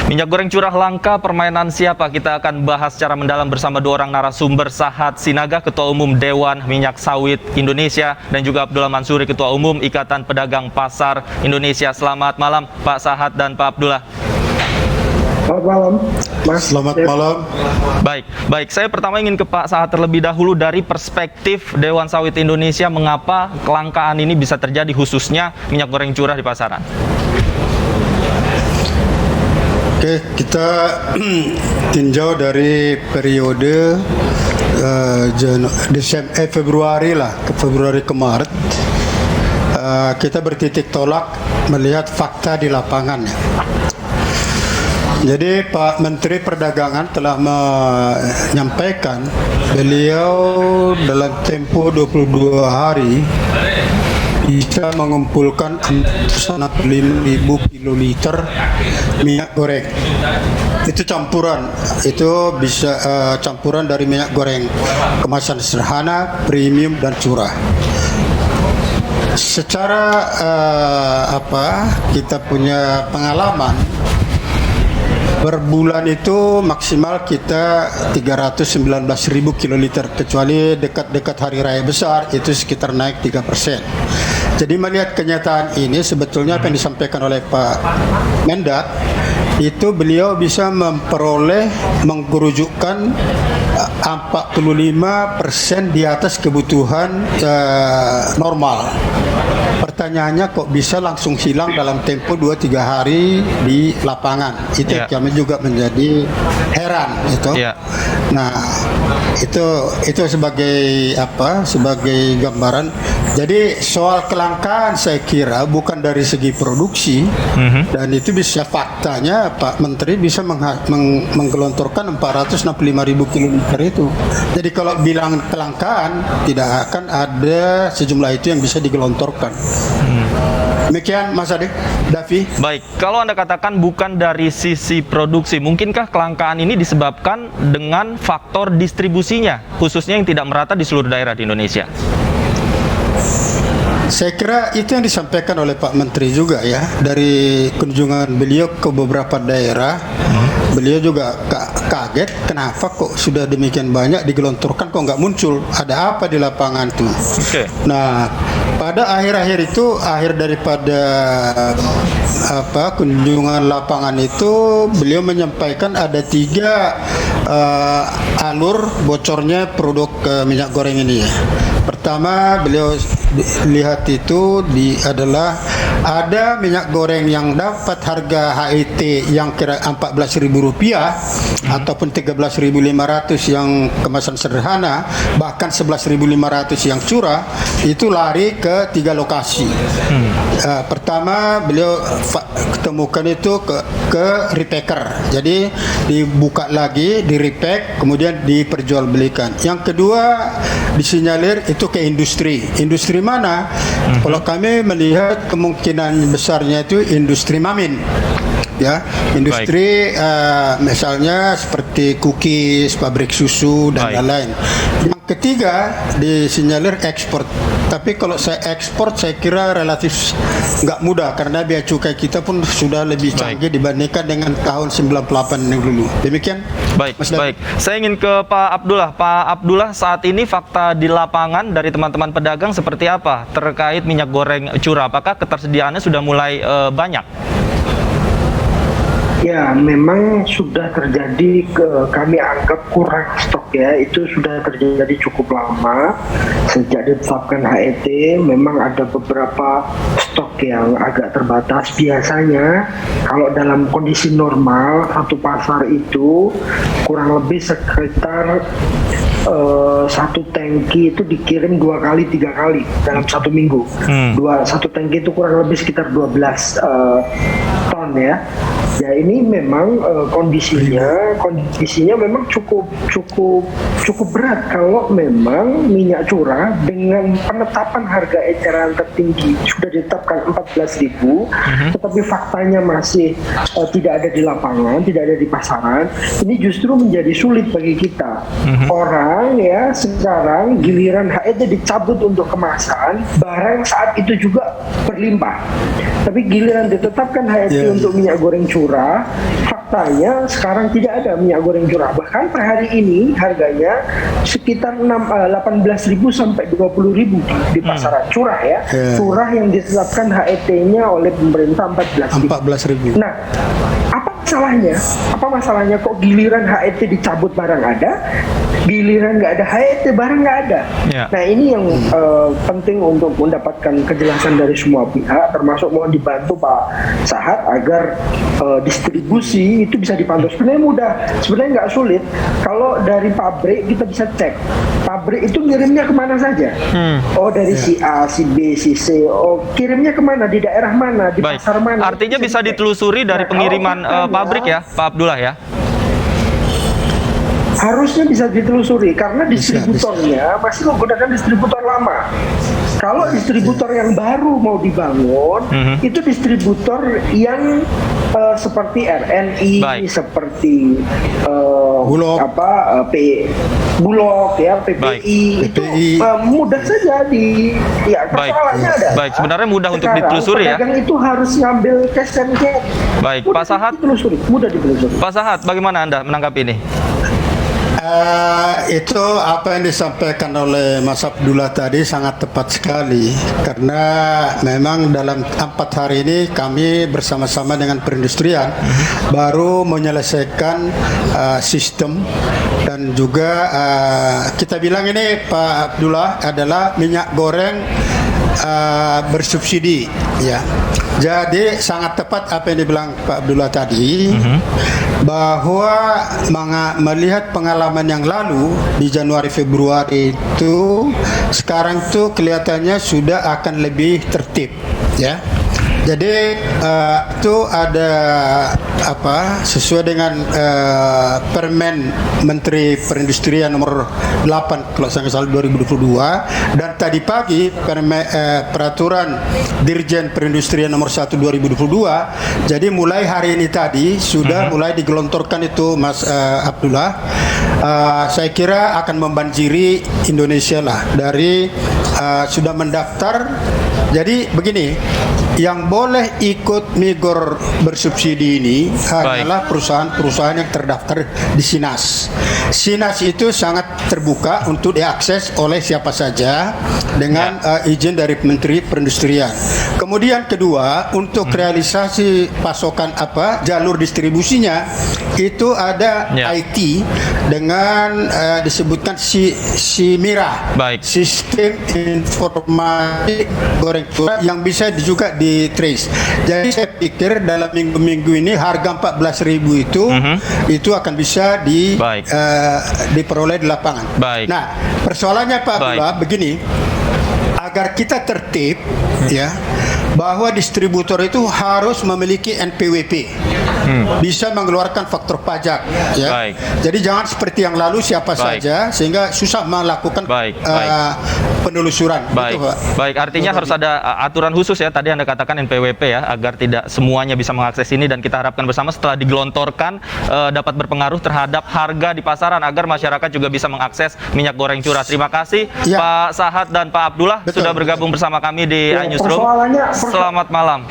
Minyak goreng curah langka, permainan siapa? Kita akan bahas secara mendalam bersama dua orang narasumber, Sahat Sinaga, Ketua Umum Dewan Minyak Sawit Indonesia, dan juga Abdullah Mansuri, Ketua Umum Ikatan Pedagang Pasar Indonesia. Selamat malam, Pak Sahat dan Pak Abdullah. Selamat malam, Mas. Selamat malam. Baik. Saya pertama ingin ke Pak Sahat terlebih dahulu dari perspektif Dewan Sawit Indonesia, mengapa kelangkaan ini bisa terjadi khususnya minyak goreng curah di pasaran? Oke, kita tinjau dari periode Februari ke Maret. Kita bertitik tolak melihat fakta di lapangan. Jadi Pak Menteri Perdagangan telah menyampaikan beliau dalam tempo 22 hari bisa mengumpulkan 65.000 kiloliter minyak goreng. Itu campuran, itu bisa campuran dari minyak goreng kemasan sederhana, premium dan curah. Secara kita punya pengalaman, per bulan itu maksimal kita 319.000 kiloliter, kecuali dekat-dekat hari raya besar itu sekitar naik 3%. Jadi melihat kenyataan ini, sebetulnya apa yang disampaikan oleh Pak Mendak itu beliau bisa mengerujukkan 45% di atas kebutuhan normal. Pertanyaannya kok bisa langsung hilang dalam tempo 2-3 hari di lapangan. Itu kami juga menjadi heran itu. Nah, itu sebagai sebagai gambaran. Jadi soal kelangkaan saya kira bukan dari segi produksi, dan itu bisa faktanya Pak Menteri bisa menggelontorkan 465.000 kiloliter itu. Jadi kalau bilang kelangkaan tidak akan ada sejumlah itu yang bisa digelontorkan. Demikian Mas Adik, Davi. Baik, kalau Anda katakan bukan dari sisi produksi, mungkinkah kelangkaan ini disebabkan dengan faktor distribusinya, khususnya yang tidak merata di seluruh daerah di Indonesia? Saya kira itu yang disampaikan oleh Pak Menteri juga ya, dari kunjungan beliau ke beberapa daerah. Beliau juga kaget kenapa kok sudah demikian banyak digelontorkan kok nggak muncul, ada apa di lapangan tuh. Nah, pada akhir-akhir itu, akhir daripada kunjungan lapangan itu, beliau menyampaikan ada 3 alur bocornya produk minyak goreng ini ya. Pertama, beliau lihat itu adalah ada minyak goreng yang dapat harga HET yang kira Rp14.000 ataupun 13.500 yang kemasan sederhana, bahkan 11.500 yang curah, itu lari ke 3 lokasi. Pertama, beliau ketemukan itu ke repacker. Jadi dibuka lagi, di repack, kemudian diperjualbelikan. Yang kedua disinyalir itu ke industri. Industri mana? Kalau kami melihat kemungkinan besarnya itu industri mamin. Ya, industri misalnya seperti cookies, pabrik susu dan lain-lain. Yang ketiga disinyalir ekspor. Tapi kalau saya ekspor, saya kira relatif nggak mudah karena biaya cukai kita pun sudah lebih canggih dibandingkan dengan tahun 98 yang dulu. Demikian. Baik. Saya ingin ke Pak Abdullah. Pak Abdullah, saat ini fakta di lapangan dari teman-teman pedagang seperti apa terkait minyak goreng curah? Apakah ketersediaannya sudah mulai banyak? Ya, memang sudah terjadi, kami anggap kurang stok ya. Itu sudah terjadi cukup lama sejak ditetapkan HET. Memang ada beberapa stok yang agak terbatas. Biasanya kalau dalam kondisi normal satu pasar itu kurang lebih sekitar 1 tangki itu dikirim 2 kali 3 kali dalam 1 minggu. 1 tangki itu kurang lebih sekitar 12 ton ya. Ya ini memang kondisinya memang cukup berat kalau memang minyak curah dengan penetapan harga eceran tertinggi sudah ditetapkan ditetapkan 14.000, tetapi faktanya masih tidak ada di lapangan, tidak ada di pasaran. Ini justru menjadi sulit bagi kita. Orang ya sekarang giliran HET dicabut untuk kemasan, barang saat itu juga berlimpah. Tapi giliran ditetapkan HET untuk minyak goreng curah, faktanya sekarang tidak ada minyak goreng curah. Bahkan per hari ini harganya sekitar 18.000 sampai 20.000 di pasaran curah ya. Curah yang ditetapkan HET-nya oleh pemerintah 14.000. Nah, apa masalahnya? Apa masalahnya kok giliran HET dicabut barang ada, giliran nggak ada HET barang nggak ada? Nah ini yang penting untuk mendapatkan kejelasan dari semua pihak, termasuk mohon dibantu Pak Sahat agar distribusi itu bisa dipantau. Sebenarnya mudah, sebenarnya nggak sulit. Kalau dari pabrik kita bisa cek, pabrik itu ngirimnya kemana saja. Oh dari si A, si B, si C. Oh kirimnya kemana, di daerah mana, di pasar mana. Artinya bisa ditelusuri dari pengiriman pabrik ya, Pak Abdullah ya? Harusnya bisa ditelusuri karena distributornya masih menggunakan distributor lama. Kalau distributor yang baru mau dibangun, itu distributor yang seperti RNI, seperti Bulog, Bulog ya, PPI, itu mudah saja persoalannya ada. Baik, sebenarnya mudah untuk ditelusuri ya. Pedagang itu harus ngambil cash and carry. Baik, Pak Sahat. Mudah ditelusuri. Pak Sahat, bagaimana Anda menanggapi ini? Itu apa yang disampaikan oleh Mas Abdullah tadi sangat tepat sekali, karena memang dalam 4 hari ini kami bersama-sama dengan perindustrian baru menyelesaikan sistem, dan juga kita bilang ini Pak Abdullah adalah minyak goreng bersubsidi ya. Jadi sangat tepat apa yang dibilang Pak Abdullah tadi, bahwa melihat pengalaman yang lalu di Januari Februari itu, sekarang tuh kelihatannya sudah akan lebih tertib ya. Jadi itu ada sesuai dengan Permen Menteri Perindustrian nomor 8 kalau saya nggak salah 2022, dan tadi pagi Peraturan Dirjen Perindustrian nomor 1 2022. Jadi mulai hari ini tadi sudah mulai digelontorkan itu Mas Abdullah. Saya kira akan membanjiri Indonesia lah dari sudah mendaftar. Jadi begini, yang boleh ikut migor bersubsidi ini adalah perusahaan-perusahaan yang terdaftar di SINAS. SINAS itu sangat terbuka untuk diakses oleh siapa saja dengan izin dari Menteri Perindustrian. Kemudian kedua, untuk realisasi pasokan jalur distribusinya itu ada IT dengan disebutkan SIMIRA, Sistem Informasi Goreng Curah, yang bisa juga di trace. Jadi saya pikir dalam minggu-minggu ini harga 14.000 itu akan bisa diperoleh di lapangan. Nah, persoalannya Pak Abdullah begini, agar kita tertib ya, bahwa distributor itu harus memiliki NPWP, bisa mengeluarkan faktur pajak ya. Jadi jangan seperti yang lalu siapa saja sehingga susah melakukan penelusuran. Baik, artinya harus ada aturan khusus ya, tadi Anda katakan NPWP ya, agar tidak semuanya bisa mengakses ini, dan kita harapkan bersama setelah digelontorkan dapat berpengaruh terhadap harga di pasaran agar masyarakat juga bisa mengakses minyak goreng curah. Terima kasih Pak Sahat dan Pak Abdullah sudah bergabung bersama kami di iNewsroom. Selamat malam.